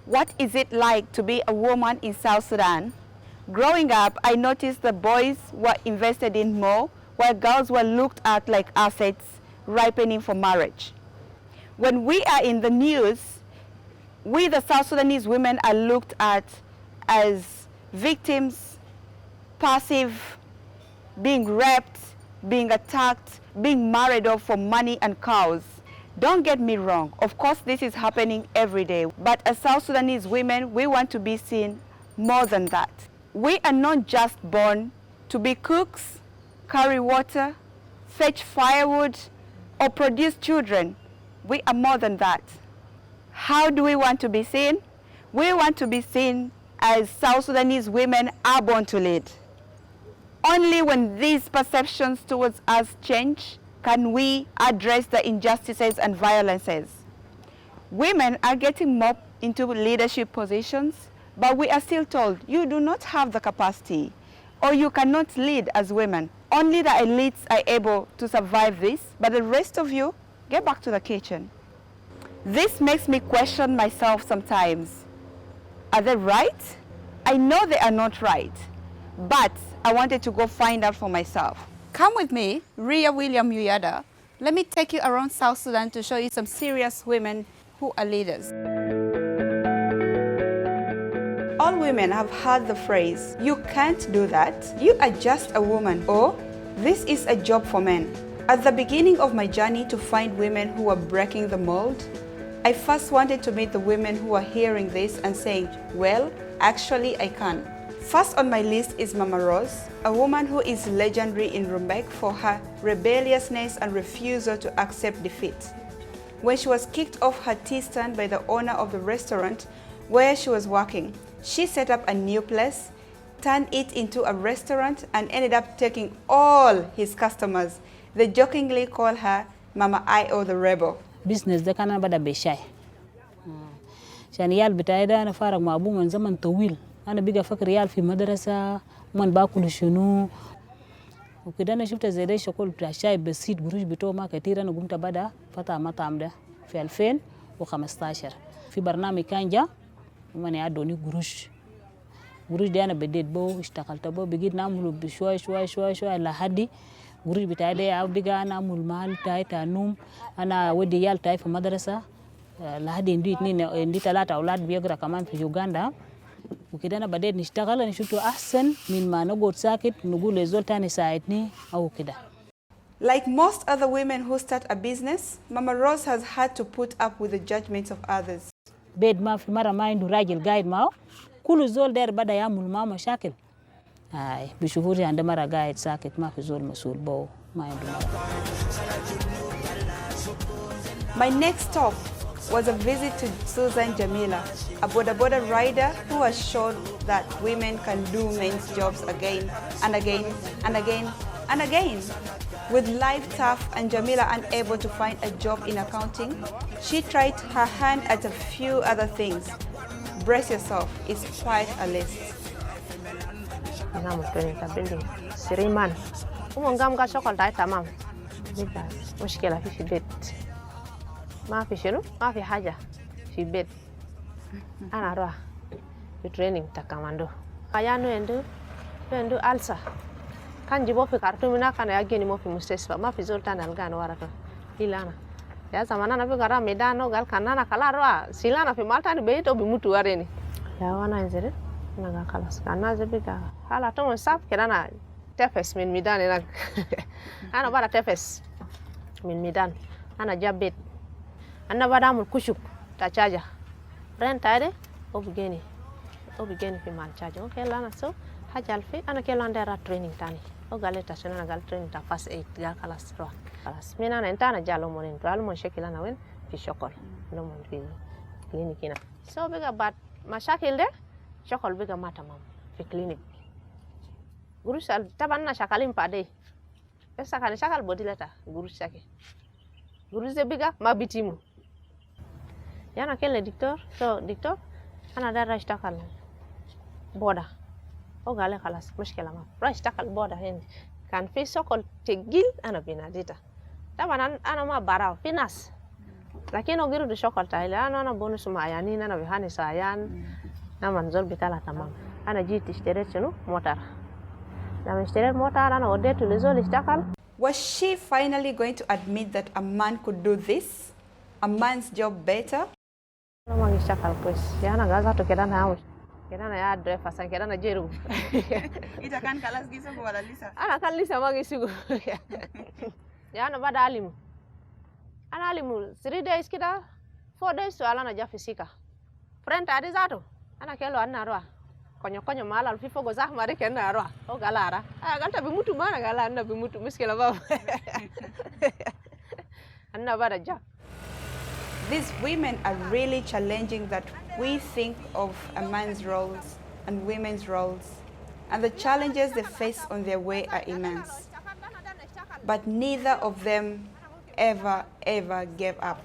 What is it like to be a woman in South Sudan? Growing up, I noticed the boys were invested in more, while girls were looked at like assets ripening for marriage. When we are in the news, we the South Sudanese women are looked at as victims, passive, being raped, being attacked, being married off for money and cows. Don't get me wrong, of course this is happening every day, but as South Sudanese women, we want to be seen more than that. We are not just born to be cooks, carry water, fetch firewood, or produce children. We are more than that. How do we want to be seen? We want to be seen as South Sudanese women are born to lead. Only when these perceptions towards us change can we address the injustices and violences. Women are getting more into leadership positions, but we are still told you do not have the capacity or you cannot lead as women. Only the elites are able to survive this, but the rest of you, get back to the kitchen. This makes me question myself sometimes. Are they right? I know they are not right, but I wanted to go find out for myself. Come with me, Ria William Uyada. Let me take you around South Sudan to show you some serious women who are leaders. All women have heard the phrase, you can't do that, you are just a woman, or this is a job for men. At the beginning of my journey to find women who are breaking the mold, I first wanted to meet the women who are hearing this and saying, well, actually I can. First on my list is Mama Rose, a woman who is legendary in Rumbek for her rebelliousness and refusal to accept defeat. When she was kicked off her tea stand by the owner of the restaurant where she was working, she set up a new place, turned it into a restaurant, and ended up taking all his customers. They jokingly call her Mama I.O. the Rebel. Business ده كان بدأ بشاي. عشان يال بتاعي ده أنا فارق مع أبوه من زمن طويل. أنا بيجا فكر يال في مدرسة من باكل شنو وكده أنا شفت زي ده شغل بتاع شاي بسيط قروش بتوع ما كتير أنا قمت بدأ فتح مطعم ده في 2015 في برنامج كان جا ومن يعدوني قروش ده أنا بديت بو اشتغلت بو بقيت نعمله بشوي شوي شوي شوي لحد قروش بتاعي ده أو بقى أنا أعمل مال تاي تانوم أنا ودي يال تاي في مدرسة لحد عندي 3 أولاد بيقرأ كمان في يوغندا وكده أنا بديت نشتغل أنا شفته أحسن من ما نقعد ساكت نقول لزول تاني ساعدني أو كده. Like most other women who start a business, Mama Rose has had to put up with the judgments of others. بيت ما في مرة ما عنده راجل قايد معه كل زول داير بدأ يعمل معه مشاكل. بشهور عنده مرة قايد ساكت ما في زول مسؤول بو ما عنده مرة. My next stop was a visit to Susan Jamila, a boda rider who has shown that women can do men's jobs again and again and again and again. With life tough and Jamila unable to find a job in accounting, she tried her hand at a few other things. Brace yourself, it's quite a list. I'm going to building 3 months. I'm شغل داي تمام. مشكلة في البيت. ما في شنو؟ ما في حاجة في البيت. أنا أروح في training تكماندو. أيانو عنده ألسا. كان جيبوا في كارتون منا كان يجيني مو في مستشفى ما في زول تاني ألقى أنا ورا إلا أنا. يا زمان أنا بقرا ميدانو قال كان أنا كلا روح سيلانا في مالتاني بيتو بيموتوا وريني. يا وانا إنزل أنا قال خلاص كان نازل بقى هلا توم ساب كده أنا تفس من ميدان هناك. أنا برا تفس من ميدان أنا جاب بيت. أنا بعد أعمل كشوك تاجا رين تايده أو بيجيني في مال تاجا أوكي لا أنا سو حاجة ألفي أنا كلا عندي را تريننج تاني أو قال لي تاسون أنا قال تريننج تا فاس 8 قال خلاص روح خلاص من أنا أنا جالو مونين شكل أنا وين في شغل لومون في كلينيك هنا سو بيجا بعد مشاكل ده شغل بيجا ما تمام في كلينيك غروس طبعا أنا شغالين بعدين بس كان شغال بودي لتا غروس شكل غروس ده بيجا ما بيتيمو يعني كل دكتور أنا دار أشتغل بودا أو قال لي خلاص مشكلة ما راح أشتغل بودا هنا كان في شغل تقيل أنا بناديته طبعا أنا ما براو في ناس lakini ogiru di shokol taile ana bonus ma yani ana bihani sayan na manzol bitala tamam ana jiti ishteret shunu motar na ishteret motar ana odetu lizol ishtakal. Was she finally going to admit that a man could do this? A man's job better? Ana magishtakal pues yana gaza to kedana hawo kedana ya driver san kedana jeru Ita kan kalas gisa wala lisa. ana kan lisa magisugo yana bada alimu ana alimu 3 days kida 4 days to alana jafisika friend adi zato ana kelo anna roa konyo mala alfifo go zah mare kenna roa o galara galta bi mutu mana gala anna bi mutu miskela baba anna bada ja. These women are really challenging that we think of a man's roles and women's roles, and the challenges they face on their way are immense. But neither of them ever gave up.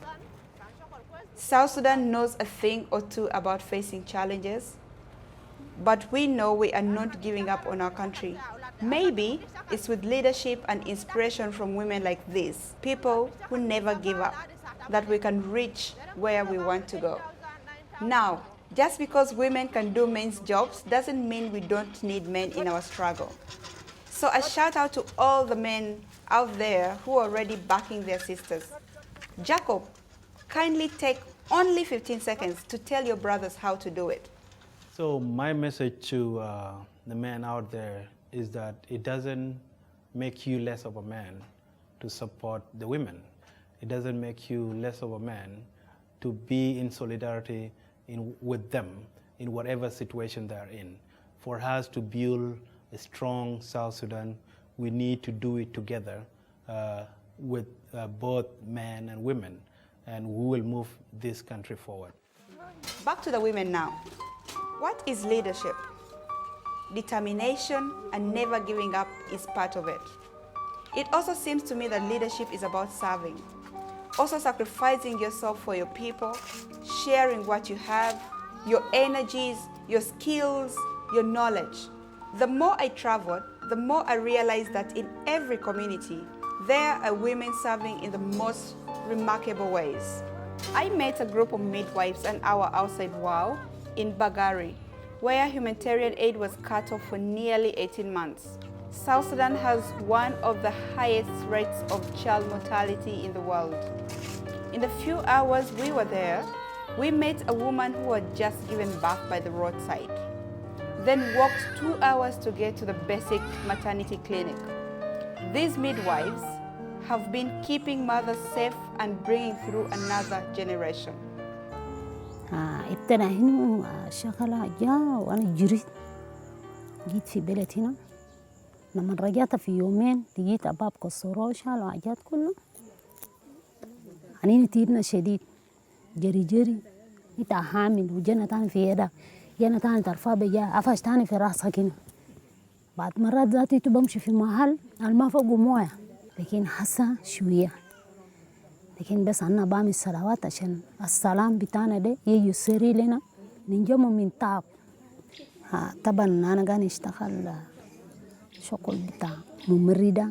South Sudan knows a thing or two about facing challenges, but we know we are not giving up on our country. Maybe it's with leadership and inspiration from women like this, people who never give up, that we can reach where we want to go. Now, just because women can do men's jobs doesn't mean we don't need men in our struggle. So a shout out to all the men out there who are already backing their sisters. Jacob, kindly take only 15 seconds to tell your brothers how to do it. So my message to the men out there is that it doesn't make you less of a man to support the women. It doesn't make you less of a man to be in solidarity with them in whatever situation they're in. For us to build a strong South Sudan, we need to do it together with both men and women, and we will move this country forward. Back to the women now. What is leadership? Determination and never giving up is part of it. It also seems to me that leadership is about serving. Also sacrificing yourself for your people, sharing what you have, your energies, your skills, your knowledge. The more I traveled, the more I realized that in every community, there are women serving in the most remarkable ways. I met a group of midwives an hour outside Wau in Bagari, where humanitarian aid was cut off for nearly 18 months. South Sudan has one of the highest rates of child mortality in the world. In the few hours we were there, we met a woman who had just given birth by the roadside, then walked 2 hours to get to the basic maternity clinic. These midwives have been keeping mothers safe and bringing through another generation. ابتدى هنا شغلة جاء وأنا جريت جيت في بلد هنا لما رجعت في يومين لقيت أباب كسروا شالوا حاجات كله أنا تيرنا شديد جري إنت حامل وجنة تاني في يدا جنة تاني ترفع بجا عفاش تاني في راسها كنا بعد مرات ذاتي تبمشي في محل الماء فوق موية لكن حاسة شوية لكن بس أنا بعمل الصلوات عشان السلام بتاعنا ده يسري لنا ننجم من تعب. طبعا أنا قاعد أشتغل شغل بتاع ممرضة.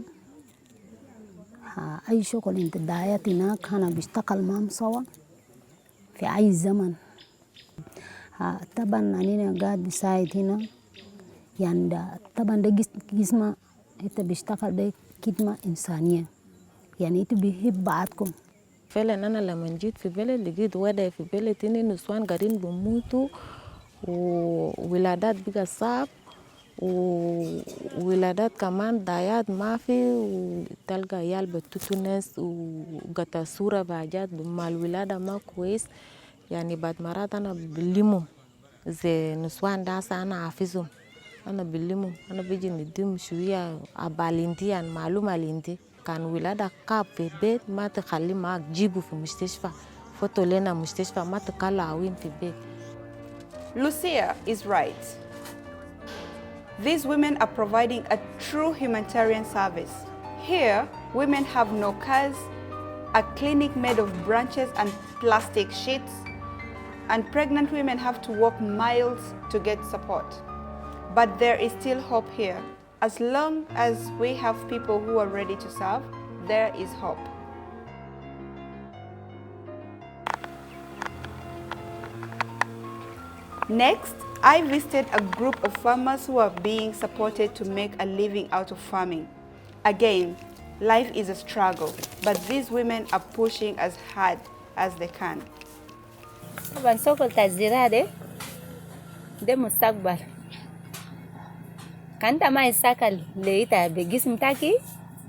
أي شغل أنت دايت هناك أنا بشتغل معهم سوا في أي زمن. طبعا أنا قاعد بساعد هنا يعني طبعا ده جسم أنت بشتغل ده خدمة إنسانية يعني أنت بيحب بعضكم. فعلا أنا لما جيت في بلد لقيت وضع في بلد إن النسوان قاعدين بيموتوا وولادات بقى صعب وولادات كمان ضايعات ما في وتلقى عيال بتوتوا ناس وقطع صورة بحاجات مع الولادة ما كويس يعني بعد مرات أنا بلمهم زي نسوان داس أنا حافظهم أنا بلمهم أنا بيجي نديهم شوية أبالينتي يعني معلومة لينتي كان ولادة قاب في البيت ما تخلي معك جيبه في المستشفى فوتو لنا مستشفى ما تقلعوين في البيت. Lucia is right. These women are providing a true humanitarian service. Here, women have no cars, a clinic made of branches and plastic sheets, and pregnant women have to walk miles to get support. But there is still hope here. As long as we have people who are ready to serve, there is hope. Next, I visited a group of farmers who are being supported to make a living out of farming. Again, life is a struggle, but these women are pushing as hard as they can. طبعا سوق التزريع ده مستقبل كانت ما يساكل ليتا بجسم تاكي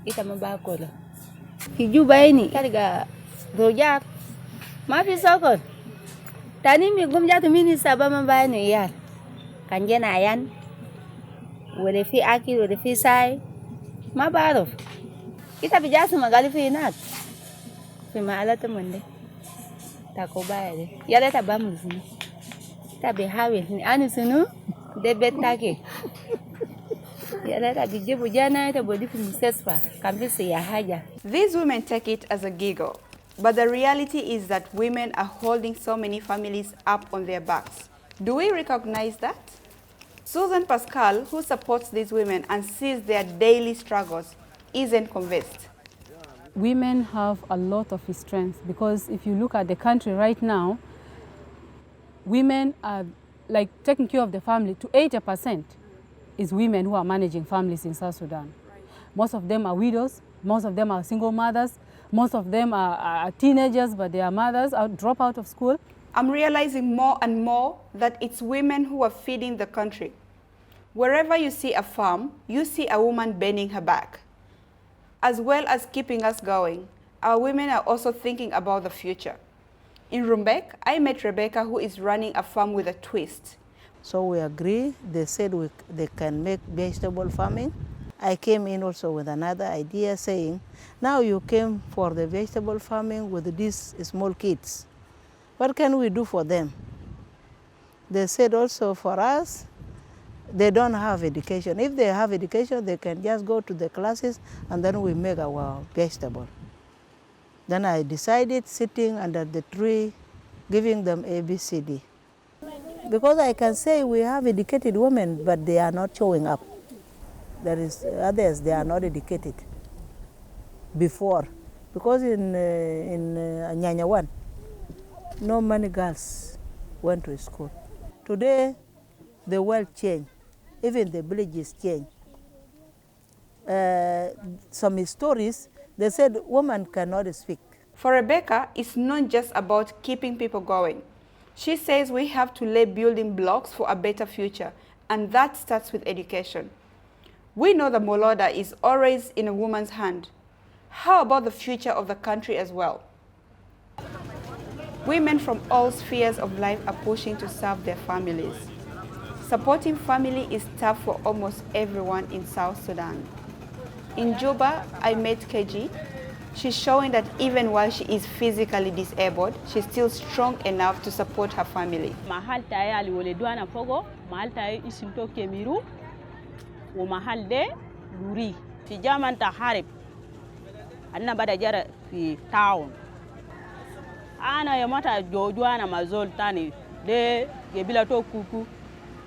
إتا ما باكله في جوبايني تلقى رجال ما في سوق تاني ميقوم جاتو ميني سابا ما باينو يال كان جينا عيان ولا في أكل ولا في ساي ما بعرف إتا بجاسو مقالي في هناك في معالة من ده تاكو بايدي يالا تبامل سنو تبيحاول أنا سنو ده بيت تاكي يالا تبيجيبو جانا تبودي في المستشفى كان في سياحة. These women take it as a giggle, but the reality is that women are holding so many families up on their backs. Do we recognize that? Susan Pascal, who supports these women and sees their daily struggles, isn't convinced. Women have a lot of strength because if you look at the country right now, women are like taking care of the family to 80% is women who are managing families in South Sudan. Most of them are widows, most of them are single mothers, most of them are teenagers but their mothers drop out of school. I'm realizing more and more that it's women who are feeding the country. Wherever you see a farm, you see a woman bending her back. As well as keeping us going, our women are also thinking about the future. In Rumbek, I met Rebecca, who is running a farm with a twist. So we agree, they said they can make vegetable farming. I came in also with another idea saying, now you came for the vegetable farming with these small kids. What can we do for them? They said also for us, they don't have education. If they have education, they can just go to the classes and then we make our vegetable. Then I decided sitting under the tree, giving them ABCD. Because I can say we have educated women, but they are not showing up. There is others, they are not educated before. Because in Nyanya 1, no many girls went to school. Today, the world changed. Even the villages change. Some stories, they said women cannot speak. For Rebecca, it's not just about keeping people going. She says we have to lay building blocks for a better future, and that starts with education. We know the Moloda is always in a woman's hand. How about the future of the country as well? Women from all spheres of life are pushing to serve their families. Supporting family is tough for almost everyone in South Sudan. In Juba, I met KG. She's showing that even while she is physically disabled, she's still strong enough to support her family. Mahal tayo aliwaleduana fogo, mahal tayo isinto kemiru, wa mahal de luri. Fi jaman taharib, anna bada jara fi town. Ana yamata jojuana mazol tani de gebila to kuku.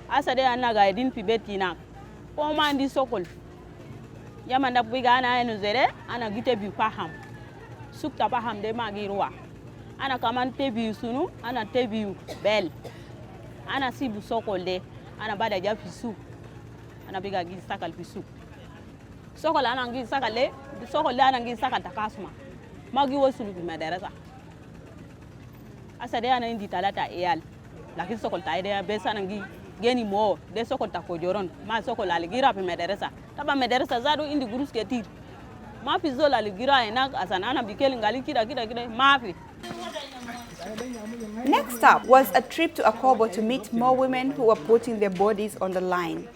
Asa de anna gaidin fi betina. Ko mandi sokol. Yamanda biga ana enu zere ana gite bi paham sukta paham de magirwa ana kaman tebi sunu ana tebi bel ana sibu sokol de ana bada ja fisu ana biga gi sakal fisu sokol ana gi sakale sokol ana gi sakal takasma magi wosulu bi madarasa asa de ana indi talata eyal lakini sokol taide besa nangi geni mo de sokol ta ko joron ma sokol aligira bi madarasa taba madarasa zado indi gurus ketir ma fi zola aligira enak asanana bikeli ngali kida ma fi. Next up was a trip to Akobo to meet more women who were putting their bodies on the line.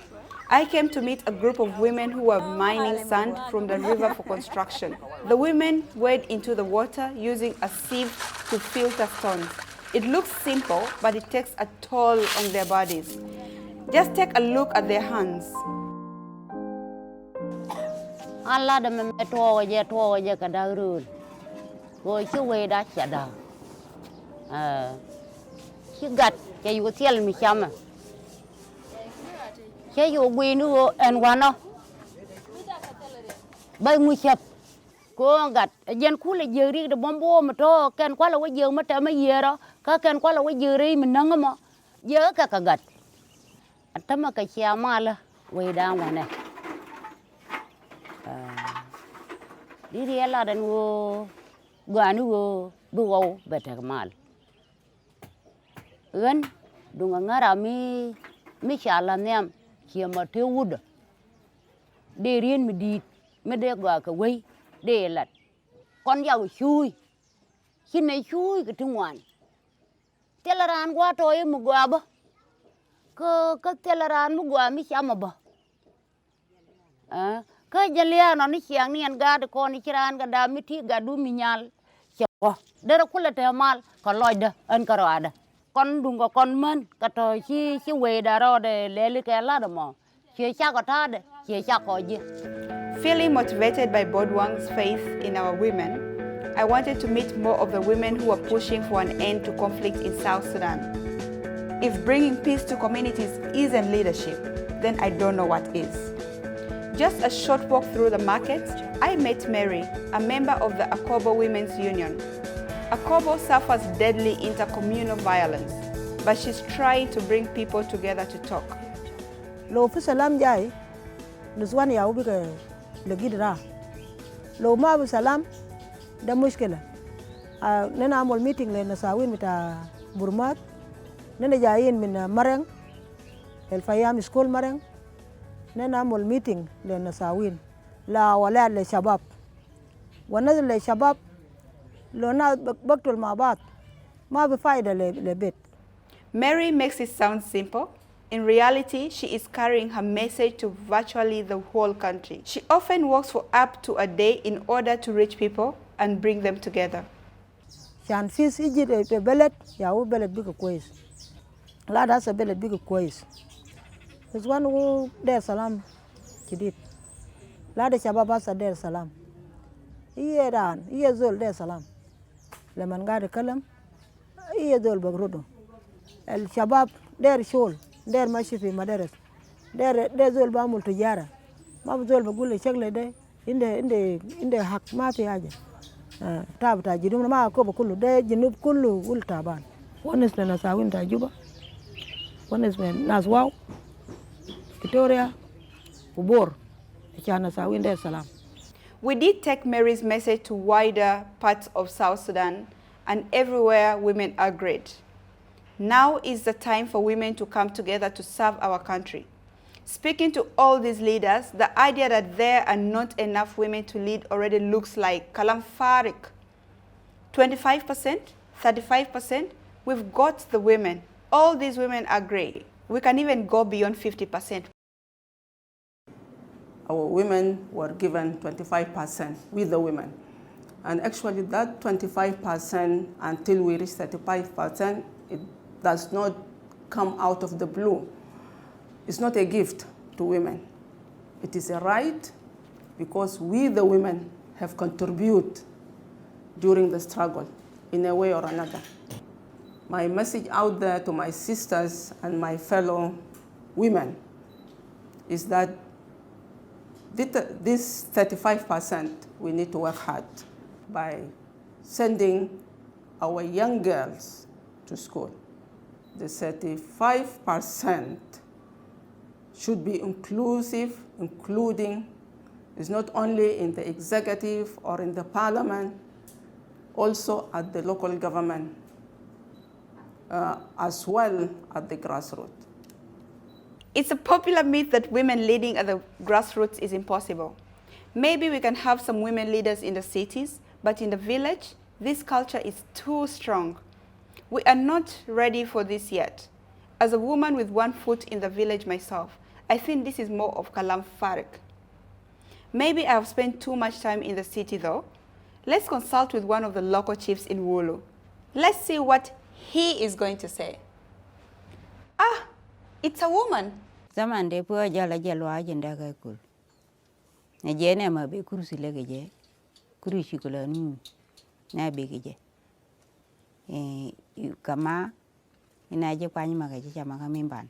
I came to meet a group of women who were mining sand from the river for construction. The women wade into the water using a sieve to filter stones. It looks simple, but it takes a toll on their bodies. Just take a look at their hands. Allah da me to je kada rul. Go chi we da chada. Chi gat ke yu tiel mi chama. Ke yu gwi nu en wano. Bay mu chap. Ko gat jen kule jeri de bombo mo to ken kwala we je mo ta ma yero ka ken kwala we jeri mi nangamo Giờ cả gật. Tama ka chia mala way down one. Đi đi là đàn wo ganu wo buo better mal. Gan dunga ngara mi chala nem chia ma te wood. De rien mi di me de gwa ka way de lat. Con yaw chui. Khi này chui cái trung ngoan. Telaran gwa toy mu gwa ba. Ka telaran mu gwa mi chama ba. Ka jalia no ni chiang ni an ga de ko ni chiran ga da mi ti ga du mi nyal. Cho de kula te mal ka loida an karada. Con đừng có con men cả thời chi về đã rồi để lấy cái lá đó mà chia cha có thà đấy chia cha có gì. Feeling motivated by Bodwang's faith in our women, I wanted to meet more of the women who are pushing for an end to conflict in South Sudan. If bringing peace to communities isn't leadership, then I don't know what is. Just a short walk through the market, I met Mary, a member of the Akobo Women's Union. Akobo suffers deadly intercommunal violence, but she's trying to bring people together to talk. Lo fi salam jai, nuswan ya ubi ke lagi dera. Lo ma bi salam, da mushkila. Nena amol meeting le nasawin mita Burmat, nena jayin min Mareng, el Fayam school Mareng, nena amol meeting le nasawin, la wala le shabab. Wanazil le shabab, lo na baktul ma baat, ma bi faida le bit. Mary makes it sound simple. In reality, she is carrying her message to virtually the whole country. She often works for up to a day in order to reach people and bring them together. Shan fis iji de belet ya u belet big kwais. La da sa belet big kwais. There's one who der salam kidit. La de shababa sa der salam. Iye dan, iye zol der salam. Leman ga de kalam iye zol bagrudo. El shabab der shol. Der mashi fi madaras der zol ba mul tijara ma zol ba gulle shagle de inde hak ma fi haja tab ta jidum ma ko ba kullu de jinub kullu ul taban wones na sawin ta juba wones men nas waw Victoria ubor chana sawin der salam. We did take Mary's message to wider parts of South Sudan, and everywhere women are great. Now is the time for women to come together to serve our country. Speaking to all these leaders, the idea that there are not enough women to lead already looks like kalam farik. 25%, 35%, we've got the women. All these women are great. We can even go beyond 50%. Our women were given 25% with the women. And actually that 25% until we reach 35%, it does not come out of the blue. It's not a gift to women. It is a right because we, the women, have contributed during the struggle in a way or another. My message out there to my sisters and my fellow women is that this 35% we need to work hard by sending our young girls to school. The 35% should be inclusive, including is not only in the executive or in the parliament, also at the local government, as well at the grassroots. It's a popular myth that women leading at the grassroots is impossible. Maybe we can have some women leaders in the cities, but in the village, this culture is too strong. We are not ready for this yet. As a woman with one foot in the village myself, I think this is more of kalam farik. Maybe I have spent too much time in the city though. Let's consult with one of the local chiefs in Wulu. Let's see what he is going to say. Ah, it's a woman. Zaman de po jala jalwa ajenda ka kul. Na je ne ma be kurusi lege je. Kurusi kula nu na be ge je. Kama ina je kwani maga je chama kamimban.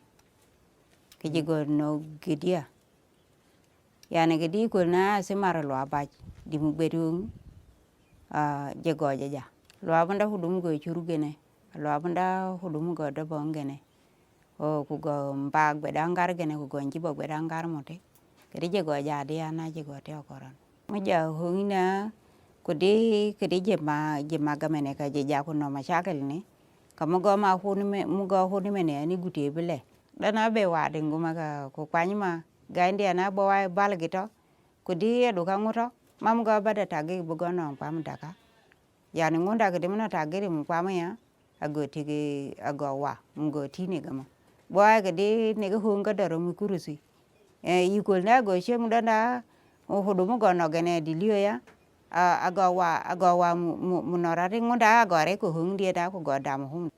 Ke je go no gedia. Yani gedi ko na se mara lo abaj di mu beru je go je ja. Lo abanda hudum go churu gene. Lo abanda hudum go da bongene. o ku go mbag be dangar gene ku go njibo be dangar mote kedi je go ja dia na je go te koron mo ja hungina ku di kedi je ma gamene ka je ja ku no ma shakel ni kamo go ma huni me mu go huni me ne ni gute bele dana be wa de nguma ka ku kwani ma ga ndi na bo wa bal gito ku di edu ka nguto mam go bada tagi bu go no pam daka yani ngunda ke dimna tagiri mu pam ya ago tigi ago wa ngo tini gama bo ay ke di ne go hunga daro mu kurusi yikol na go shem dana o hodo mu go no gene di liyo ya ago wa mu norari ngunda ago re ko hung dia da ko go dam hum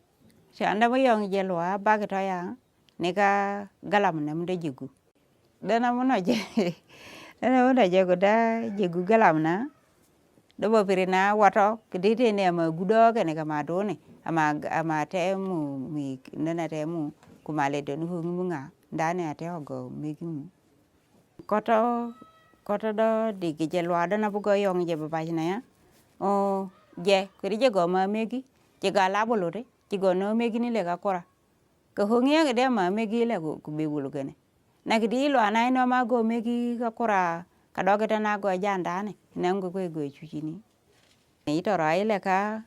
shanda mo yong jelwa ba ke to ya ne ka galam ne mu de jigu dana mu no je dana mu no je go da jigu galam na do bo pirina wato kidite ne ma gudo ke ne kama do ne ama temu mi nana temu kumale do nu hunga ndane ate ogo megi mu koto do di ke jelwa dana bu go yong je ba na ya o je kuri je go ma megi je ga la bolo de je go no megi ni le ga kora ko hungiya ke de ma megi le ku be bulu gene na kidi lo anai no ma go megi ga kora ka do ke na go janda ne na go go chuchi ni ito rai le ka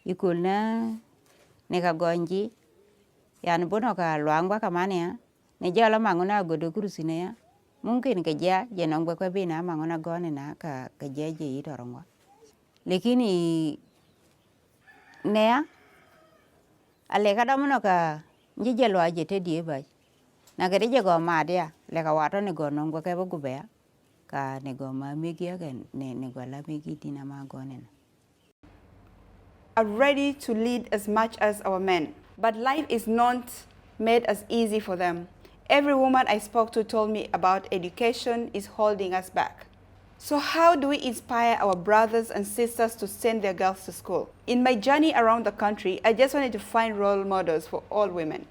ikul na ne ka gonji yan bono ka luangwa kamane ya ne jala mangona go do kurusi ne ya mungkin ke ja je no go ko be na mangona gone na ka je ito rongwa lakini ne ya ale ka do mono ka je lo aje te die ba na ke je go ma dia le ka wato ne go no go ke bo be ka ne go ma megi ya ne go la megi tina ma gone na are ready to lead as much as our men, but life is not made as easy for them. Every woman I spoke to told me about education is holding us back. So how do we inspire our brothers and sisters to send their girls to school? In my journey around the country, I just wanted to find role models for all women.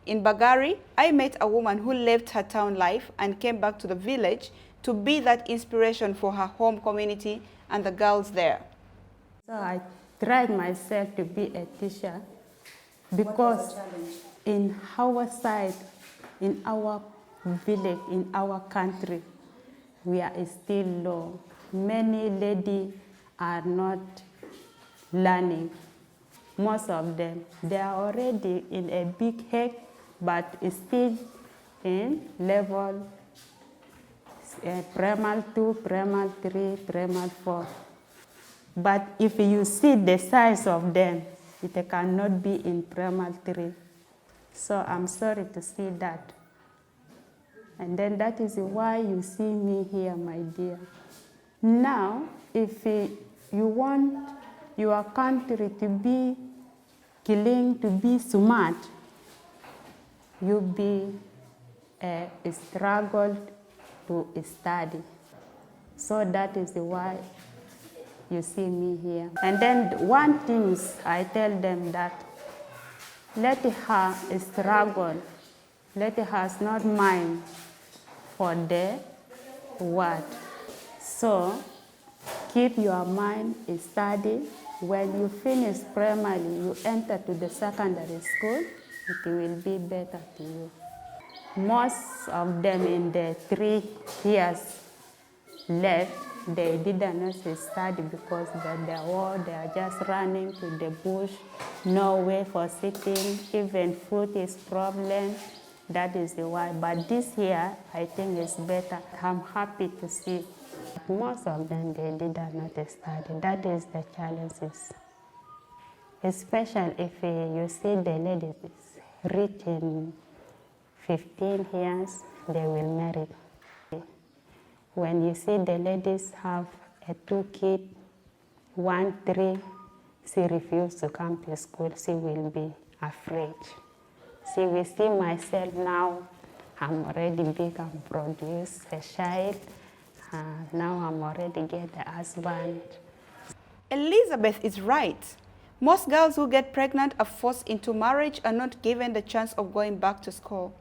In Bagari, I met a woman who left her town life and came back to the village to be that inspiration for her home community and the girls there. So I tried myself to be a teacher because in our side, in our village, in our country, we are still low. Many ladies are not learning. Most of them, they are already in a big head, but still in level primary 2, primary 3, primary 4. But if you see the size of them, it cannot be in primary 3. So I'm sorry to see that. And then that is why you see me here, my dear. Now, if you want your country to be clean, to be smart, you be struggle to study. So that is why you see me here. And then one thing I tell them that let her struggle, let her not mind for the word. So keep your mind study. When you finish primary, you enter to the secondary school, it will be better to you. Most of them in the 3 years left, they did not study because they are just running to the bush, no way for sitting, even food is problem. That is why. But this year, I think it's better. I'm happy to see. Most of them, they did not study. That is the challenges. Especially if you see the ladies reaching 15 years, they will marry. When you see the ladies have 2 kids, 1, 3, she refuses to come to school, she will be afraid. She will see myself now, I'm already big, I'm produced a child, now I'm already get a husband. Elizabeth is right. Most girls who get pregnant are forced into marriage and not given the chance of going back to school.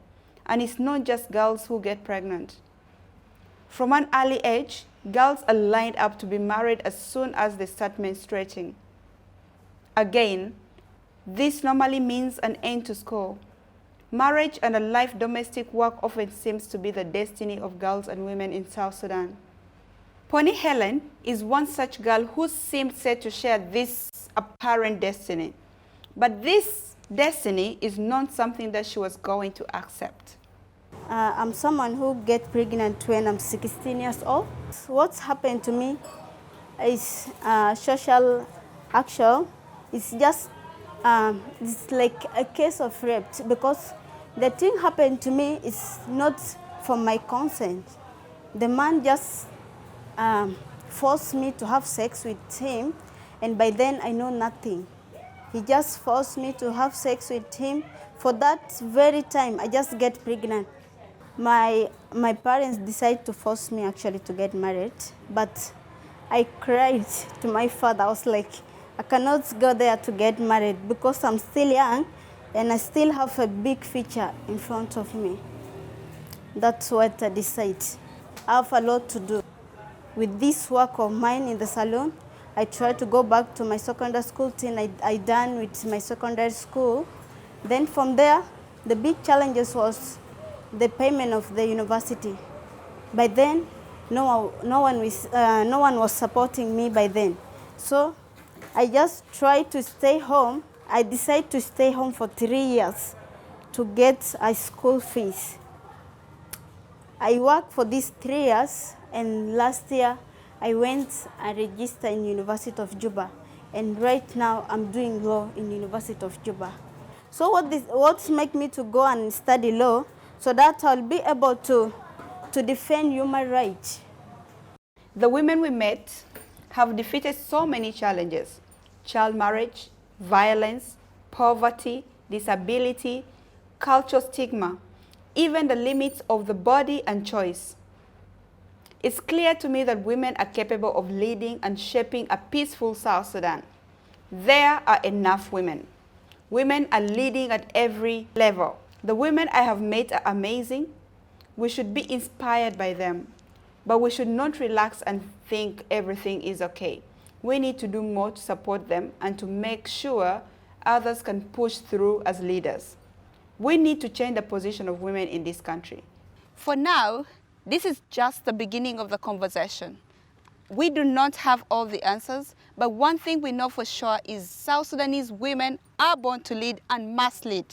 And it's not just girls who get pregnant. From an early age, girls are lined up to be married as soon as they start menstruating. Again, this normally means an end to school. Marriage and a life domestic work often seems to be the destiny of girls and women in South Sudan. Pony Helen is one such girl who seemed set to share this apparent destiny. But this destiny is not something that she was going to accept. I'm someone who get pregnant when I'm 16 years old. What's happened to me is social action. It's just it's like a case of rape, because the thing happened to me is not for my consent. The man just forced me to have sex with him, and by then I know nothing. He just forced me to have sex with him. For that very time, I just get pregnant. My parents decided to force me actually to get married, but I cried to my father. I was like, I cannot go there to get married because I'm still young and I still have a big future in front of me. That's what I decided. I have a lot to do. With this work of mine in the salon, I try to go back to my secondary school till I done with my secondary school. Then from there, the big challenges was the payment of the university. By then, no one was supporting me by then. So I just tried to stay home. I decided to stay home for 3 years to get a school fees. I worked for these 3 years, and last year I went and registered in University of Juba, and right now I'm doing law in University of Juba. So what make me to go and study law, so that I'll be able to defend human rights. The women we met have defeated so many challenges: child marriage, violence, poverty, disability, cultural stigma, even the limits of the body and choice. It's clear to me that women are capable of leading and shaping a peaceful South Sudan. There are enough women. Women are leading at every level. The women I have met are amazing. We should be inspired by them. But we should not relax and think everything is okay. We need to do more to support them and to make sure others can push through as leaders. We need to change the position of women in this country. For now, this is just the beginning of the conversation. We do not have all the answers, but one thing we know for sure is South Sudanese women are born to lead and must lead.